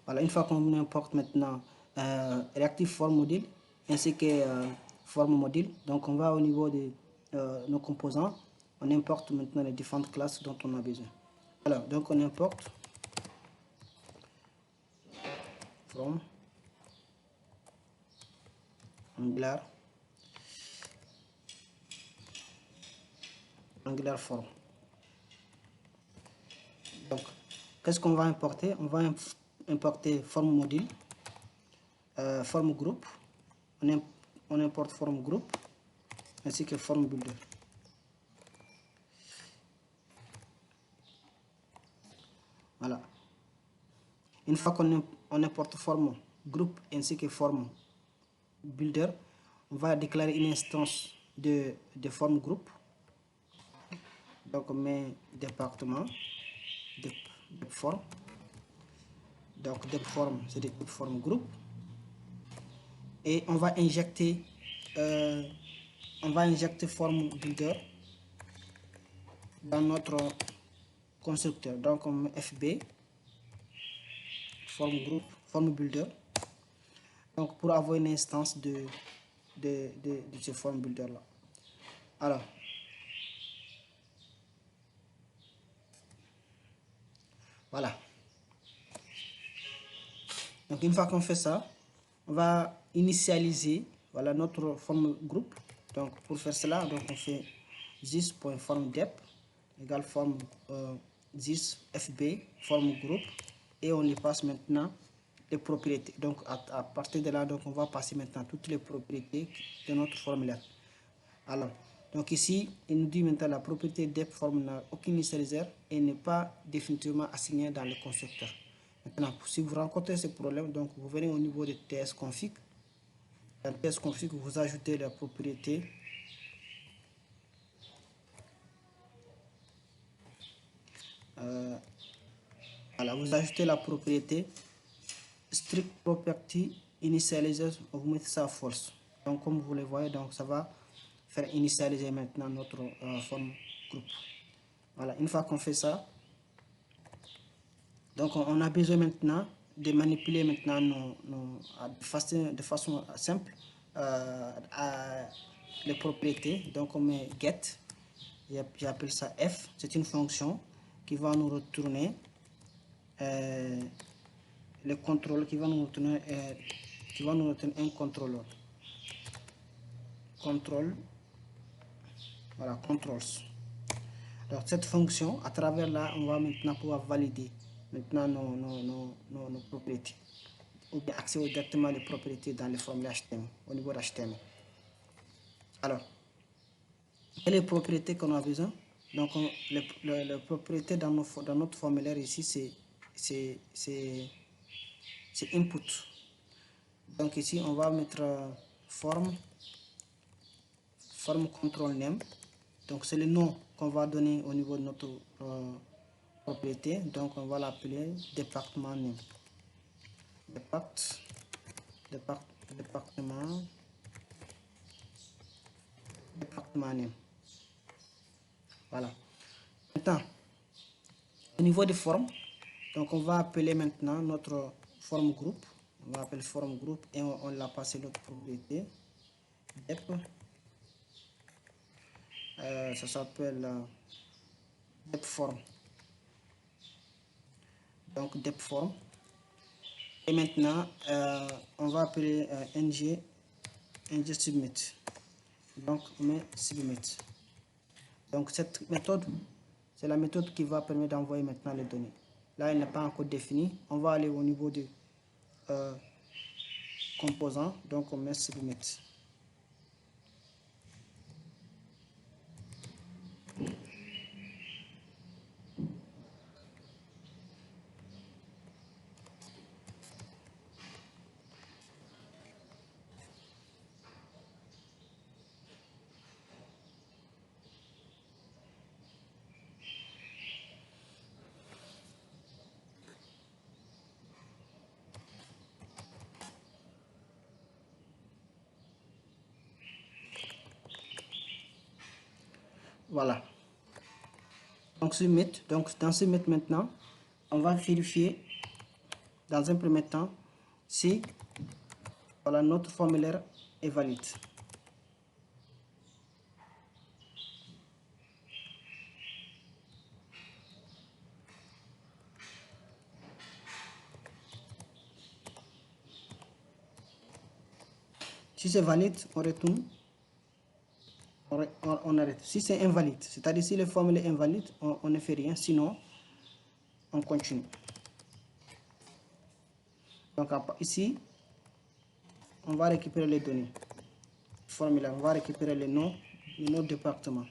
Voilà, une fois qu'on importe maintenant Reactive Form Module ainsi que Form Module, donc on va au niveau de nos composants, on importe maintenant les différentes classes dont on a besoin. Alors, donc on importe From Angular Form. Donc, qu'est-ce qu'on va importer? On va importer Form Module, Form Group, on importe Form Group ainsi que Form Builder. Voilà. Une fois qu'on importe Form Group ainsi que Form Builder, on va déclarer une instance de Form Group. Donc on met département, form. Donc form, c'est de Form Group. Et on va injecter Form Builder dans notre constructeur. Donc on met FB Form Group, Form Builder. Donc pour avoir une instance de ce Form Builder là. Alors, voilà. Donc une fois qu'on fait ça, on va initialiser voilà notre form group. Donc pour faire cela, donc on fait this.formDep égale form this fb form group et on y passe maintenant les propriétés. Donc à partir de là, donc on va passer maintenant toutes les propriétés de notre formulaire. Alors, donc ici, il nous dit maintenant la propriété dep form n'a aucun initialisateur et n'est pas définitivement assignée dans le constructeur. Maintenant, si vous rencontrez ce problème, donc vous venez au niveau de tsconfig. Dans tsconfig, vous ajoutez la propriété voilà, vous ajoutez la propriété strict property initializer, vous mettez ça à false. Donc comme vous le voyez, donc ça va faire initialiser maintenant notre form group. Voilà, une fois qu'on fait ça, donc on a besoin maintenant de manipuler maintenant de façon simple les propriétés. Donc on met get, j'appelle ça f, c'est une fonction qui va nous retourner le contrôle, qui va nous retourner un contrôleur. Contrôle, voilà, controls. Alors cette fonction, à travers là, on va maintenant pouvoir valider maintenant nos propriétés, ou bien accéder directement les propriétés dans le formulaire HTML, au niveau d'HTML. Alors, quelles les propriétés qu'on a besoin? Donc, les propriétés dans notre formulaire ici, c'est input. Donc ici, on va mettre form control name. Donc c'est le nom qu'on va donner au niveau de notre propriété. Donc on va l'appeler département name. Département name. Voilà. Maintenant, au niveau des formes, donc on va appeler maintenant notre form group. On va appeler form group et on l'a passé l'autre propriété. Dep. Ça s'appelle dep form. Donc dep form. Et maintenant, on va appeler ng submit. Donc on met submit. Donc cette méthode, c'est la méthode qui va permettre d'envoyer maintenant les données. Là, elle n'est pas encore définie. On va aller au niveau des composants. Donc on met submit. Voilà. Donc submit. Donc dans submit maintenant, on va vérifier dans un premier temps si voilà, notre formulaire est valide. Si c'est valide, on retourne, on arrête. Si c'est invalide, c'est-à-dire si le formulaire est invalide, on ne fait rien, sinon on continue. Donc ici, on va récupérer les données. Formulaire, on va récupérer le nom de notre département.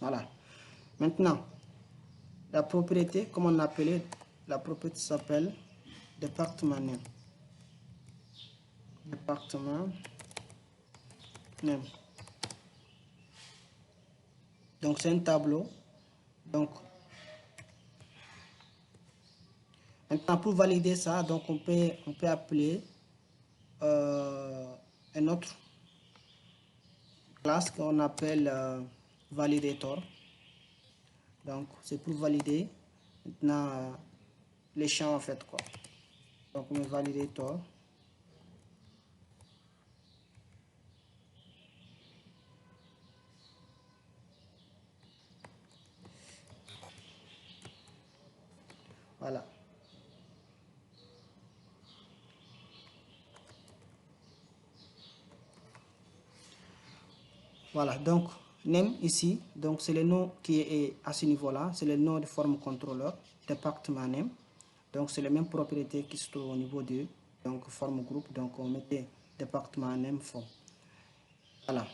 Voilà. Maintenant, la propriété, comme on appelait, la propriété s'appelle département name. Département name. Donc c'est un tableau. Donc maintenant pour valider ça, donc on peut appeler une autre classe qu'on appelle validator. Donc c'est pour valider maintenant les champs en fait quoi. Donc on met validator. Voilà. Voilà, donc name ici, donc c'est le nom qui est à ce niveau-là, c'est le nom de forme contrôleur, département name. Donc c'est les mêmes propriétés qui se trouvent au niveau de donc forme groupe, donc on mettait département name form. Voilà.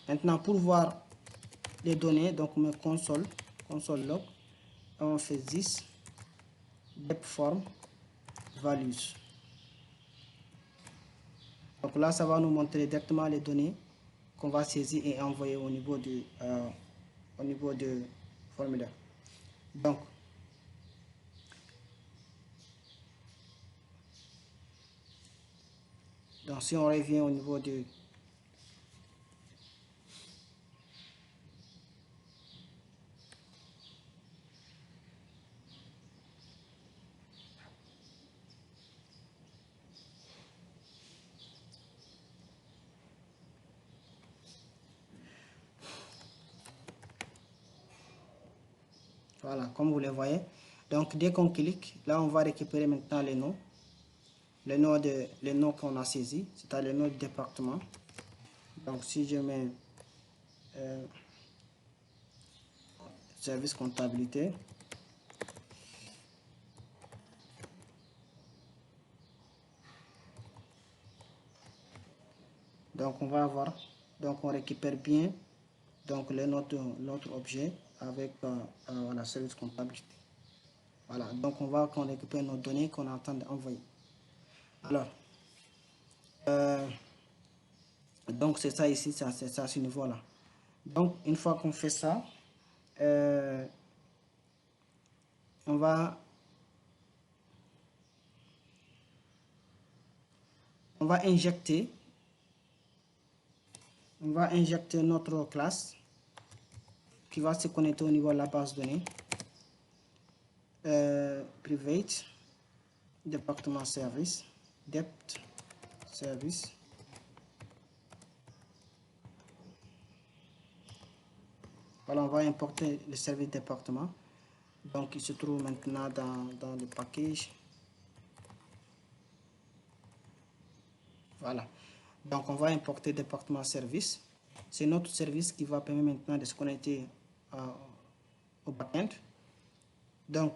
Maintenant pour voir les données, donc on met console log, et on fait this dep form values. Donc là ça va nous montrer directement les données qu'on va saisir et envoyer au niveau de formulaire. Donc si on revient au niveau de voilà, comme vous le voyez. Donc dès qu'on clique, là on va récupérer maintenant les noms. Les noms qu'on a saisis, c'est-à-dire le nom du département. Donc si je mets service comptabilité, donc on va avoir, donc on récupère bien donc le notre objet avec voilà, service comptabilité. Voilà, donc on va qu'on récupère nos données qu'on est en train d'envoyer. Alors donc c'est ça ici, c'est ça à ce niveau là. Donc une fois qu'on fait ça, on va injecter notre classe qui va se connecter au niveau de la base de données private département service dept service. Voilà, on va importer le service département. Donc il se trouve maintenant dans le package. Voilà, donc on va importer département service. C'est notre service qui va permettre maintenant de se connecter au backend. Donc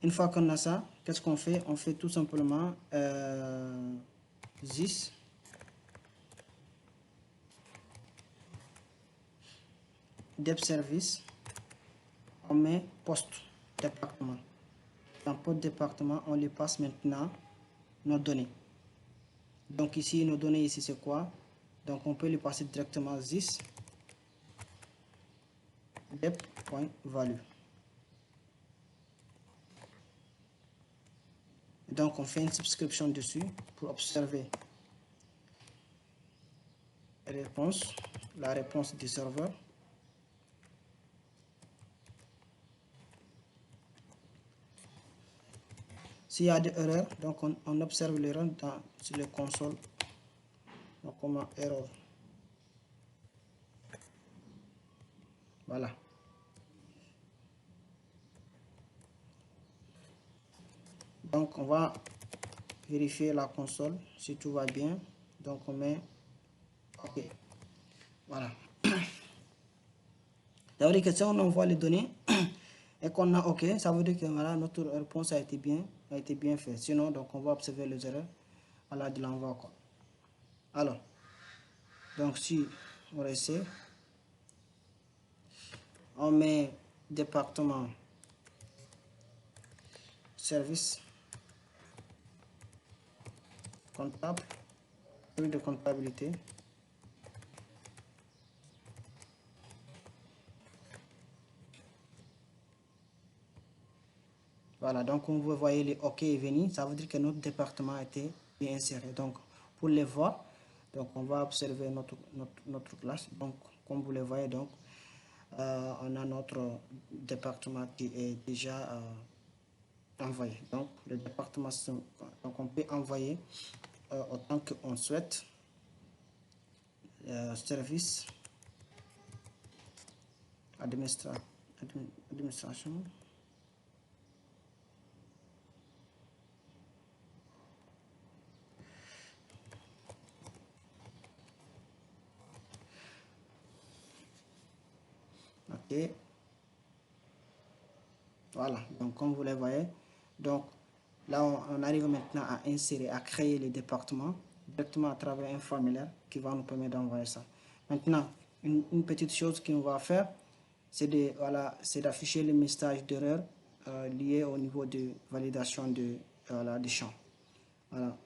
une fois qu'on a ça, qu'est-ce qu'on fait? On fait tout simplement this dev service, on met poste département. Dans poste département, on lui passe maintenant nos données. Donc ici, nos données ici, c'est quoi? Donc on peut lui passer directement this dep.value. Donc on fait une subscription dessus pour observer la réponse du serveur. S'il y a des erreurs, donc on observe l'erreur sur les consoles. Donc comment erreur. Voilà. Donc on va vérifier la console si tout va bien. Donc on met OK. Voilà. Ça veut dire que si on envoie les données et qu'on a OK, ça veut dire que voilà, notre réponse a été bien faite. Sinon, donc on va observer les erreurs voilà, de l'envoi. Alors, donc si on essaie, on met département service comptable, truc de comptabilité. Voilà, donc on vous voyez les OK est venu, ça veut dire que notre département a été bien inséré. Donc pour les voir, donc on va observer notre classe. Donc comme vous le voyez, donc on a notre département qui est déjà envoyé. Donc le département, donc on peut envoyer autant qu'on souhaite. Service administration. OK. Voilà, donc comme vous le voyez, donc là on arrive maintenant à insérer, à créer les départements directement à travers un formulaire qui va nous permettre d'envoyer ça. Maintenant, une petite chose qu'on va faire, c'est d'afficher les messages d'erreur liés au niveau de validation des champs. Voilà.